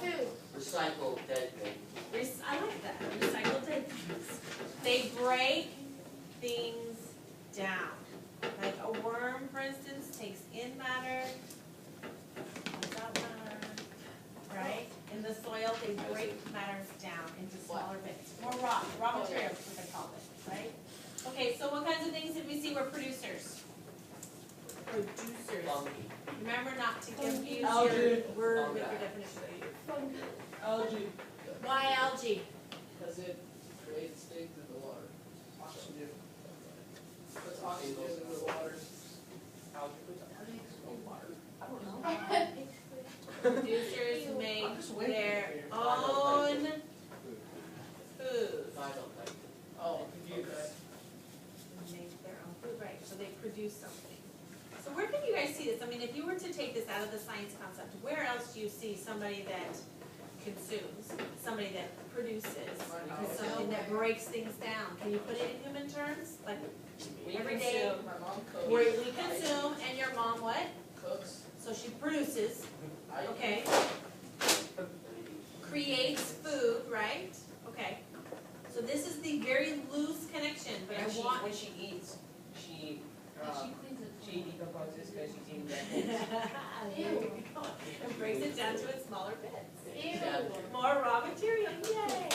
food. Recycle dead things. I like that, recycle dead things. They break things down. Like a worm, for instance, takes in matter, comes out matter, right? In the soil, they break matters down into smaller bits. More raw materials is what they call it, right? Okay, so what kinds of things did we see were producers? Producers. Funky. Remember not to confuse Algae. your word with your definition. Algae, Why algae? because it creates things in the water. Oxygen. Puts oxygen in the water. Algae puts oxygen in the water. I don't know. Producers make their own food. Oh, you guys. Make their own food, right, so they produce something. So where can you guys see this? I mean, if you were to take this out of the science concept, where else do you see somebody that consumes, somebody that produces, something that breaks things down? Can you put it in human terms? Like every day, My mom cooks. where we consume and your mom what? Cooks. So she produces, I okay? Creates food, right? Okay. So this is the very loose connection, but I want. When she eats, she decomposes because she's eating dead There we go. And breaks it down to its smaller bits. Ew. More raw material, yay!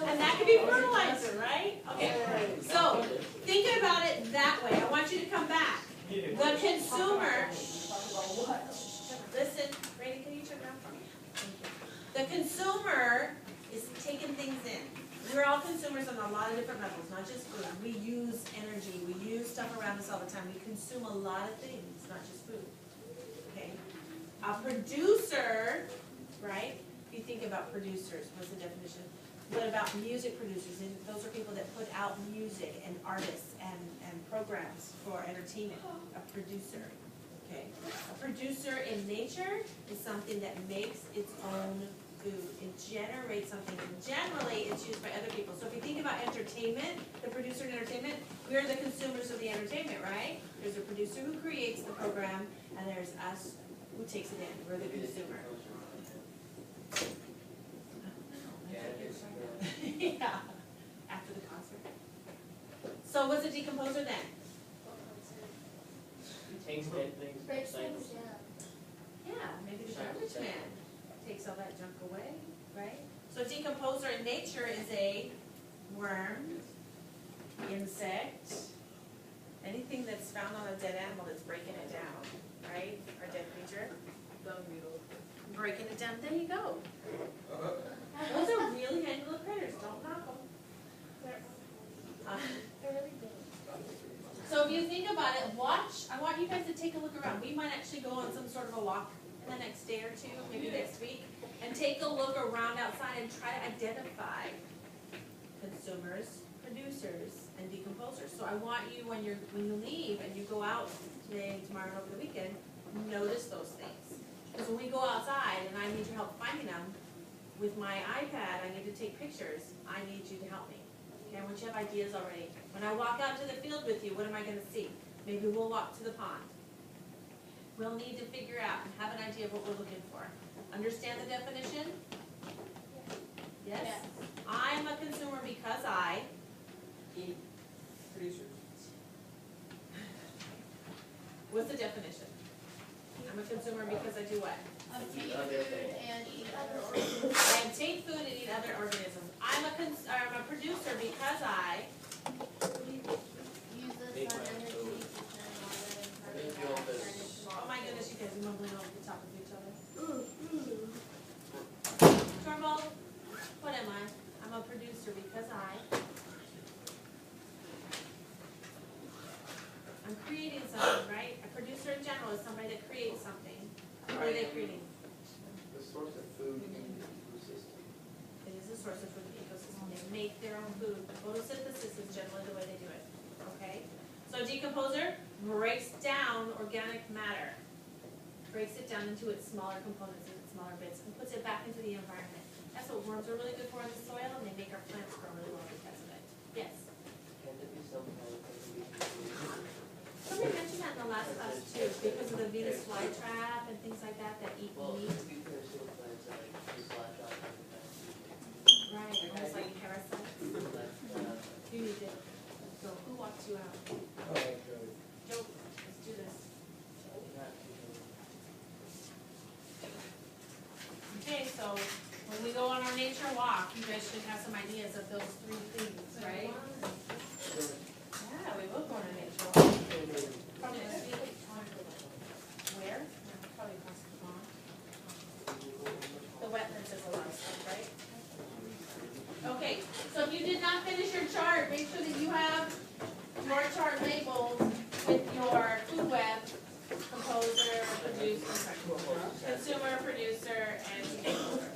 And that could be fertilizer, right? Okay, so think about it that way. I want you to come back. The consumer, listen, Brady, can you turn around for me? The consumer is taking things in. We're all consumers on a lot of different levels, not just food. We use energy, we use stuff around us all the time. We consume a lot of things, not just food. Okay? A producer, right? If you think about producers, what's the definition? What about music producers? And those are people that put out music and artists and programs for entertainment. A producer. Okay? A producer in nature is something that makes its own food. It generates something, and generally it's used by other people. So if you think about entertainment, the producer in entertainment, we're the consumers of the entertainment, right? There's a producer who creates the program, and there's us who takes it in. We're the consumer. Yeah, after the concert. So what's a decomposer then? takes dead things. Breaks recycles. things down. Yeah, maybe the garbage man takes all that junk away, right? So a decomposer in nature is a worm, insect, anything that's found on a dead animal that's breaking it down, right? Or dead creature. Dung beetle. Breaking it down, there you go. Those are really handy little critters, don't knock them. They're really big. So if you think about it, watch, I want you guys to take a look around. We might actually go on some sort of a walk in the next day or two, maybe next week, and take a look around outside and try to identify consumers, producers, and decomposers. So I want you, when you leave and you go out today, tomorrow, and over the weekend, notice those things. Because when we go outside and I need your help finding them, with my iPad, I need to take pictures, I need you to help me. Okay, I want you to have ideas already. When I walk out to the field with you, what am I gonna see? Maybe we'll walk to the pond. We'll need to figure out and have an idea of what we're looking for. Understand the definition? Yes? Yes. I'm a consumer because I, Eat. Producers. what's the definition? I'm a consumer because I do what? Obtain food and eat other organisms. I obtain food and eat other organisms. I'm a producer because I, Use the Big sun one. energy to turn water and carbon Big yolk is- dioxide into oh my goodness, you guys are mumbling over the top of each other. water. Torvald, what am I? I'm a producer because I'm creating something, right? A producer in general is somebody that creates something. What are they creating? The source of food in the ecosystem. It is a source of food in the ecosystem. They make their own food. Photosynthesis is generally the way they do it, okay? So a decomposer breaks down organic matter, breaks it down into its smaller components and its smaller bits, and puts it back into the environment. That's what worms are really good for in the soil, and they make our plants grow really well because of it. Yes? Can there be some kind of Somebody mentioned that in the last class too, because of the Venus flytrap and things like that that eat well, meat. it could be parasitic plants that like Okay, so when we go on our nature walk, you guys should have some ideas of those 3 things, right? Yeah, we will go on a nature walk. Probably this week. Where? Probably across the pond. The wetlands is a lot of stuff, right? Okay, so if you did not finish your chart, make sure that you have your chart labeled with your food web, composer, producer, consumer, producer, and stakeholder.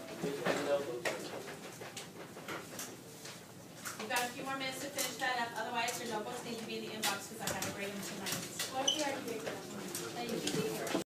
You've got a few more minutes to finish that up, otherwise your notebooks need to be in the inbox